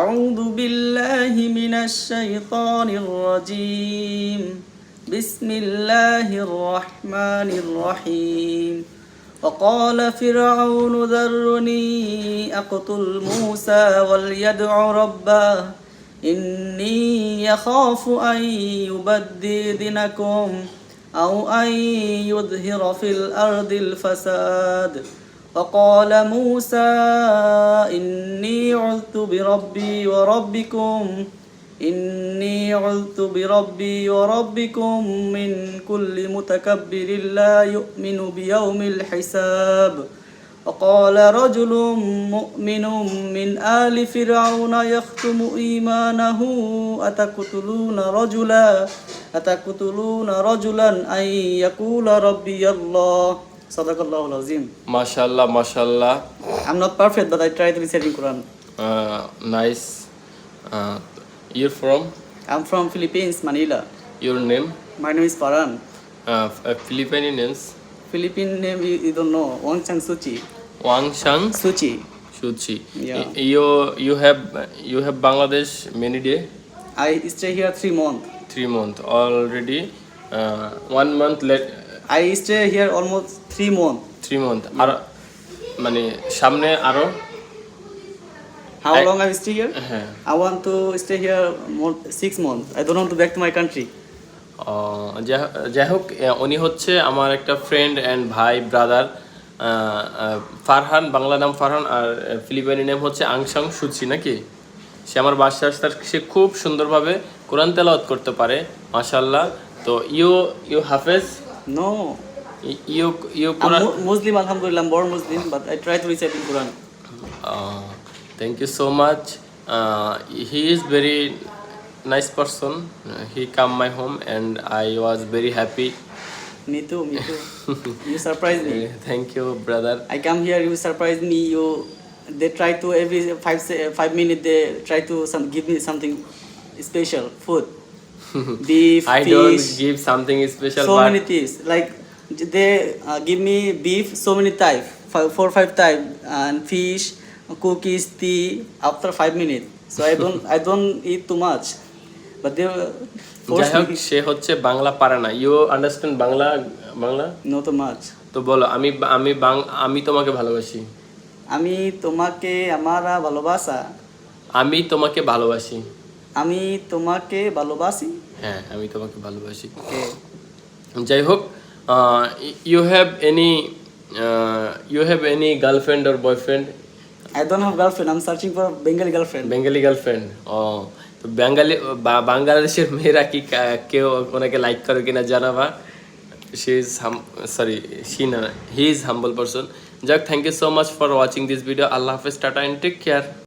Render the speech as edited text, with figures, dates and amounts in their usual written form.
أعوذ بالله من الشيطان الرجيم بسم الله الرحمن الرحيم وقال فرعون ذرني أقتل موسى وليدع ربه إني يخاف أن يبدل دينكم أو أن يظهر في الأرض الفساد وقال موسى إني عذت بربي وربكم من كل متكبر لا يؤمن بيوم الحساب وقال رجل مؤمن من آل فرعون يختم إيمانه أتقتلون رجلا أن يقول ربي الله صدق الله العظيم. MashaAllah, MashaAllah. I'm not perfect, but I try to recite in Quran. Nice. You're from? I'm from Philippines, Manila. Your name? My name is Farhan. Philippine names? Philippine name you don't know. Wang Chang Suchi. Wang Shang Suchi. Shuchi. Yeah. You have Bangladesh many day? I stay here 3 months. 3 months already. 1 month late. I stay here almost 3 months. 3 months. আর মানে সামনে আরো How long I stay here? হ্যাঁ I want to stay here more 6 months. I don't want to back to my country. যাই হোক উনি হচ্ছে আমার একটা ফ্রেন্ড অ্যান্ড ভাই ব্রাদার ফারহান, বাংলা নাম ফারহান আর ফিলিপাইনি নাম হচ্ছে আংসাং সুচি নাকি। সে আমার বাসায় আসতে সে খুব সুন্দরভাবে কোরআন তেলাওয়াত করতে পারে মাশাআল্লাহ। তো ইউ হাফেজ? No. You Quran? I'm Muslim, alhamdulillah. I'm born Muslim, but I try to recite in Quran. Thank you so much. He is very nice person. He come my home and I was very happy. Me too. You surprised me. Thank you, brother. I come here, you surprise me. They try to every 5 minutes they try to give me something special food, beef, I fish. don't give something special. So but many things like they give me beef so many types, 4 or 5 types, and fish, cookies, tea. After 5 minutes, so I don't eat too much, but they force যাই হোক me. সে হচ্ছে বাংলা পারে না। You understand Bangla? Not too much. তো বলো আমি তোমাকে ভালোবাসি। আমি তোমাকে আমারা ভালোবাসা। আমি তোমাকে ভালোবাসি। আমি তোমাকে ভালোবাসি। হ্যাঁ আমি তোমাকে ভালোবাসি। Okay. যাই হোক you have any girlfriend or boyfriend? I don't have girlfriend. I'm searching for Bengali girlfriend. Bengali girlfriend? তো বাংলাদেশের মেয়েরা কি কেউ ওনাকে লাইক করে কিনা জানাবা। He is humble person. যাক, thank you so much for watching this video. Allah হাফেজ, টাটা এন্ড টেক কেয়ার।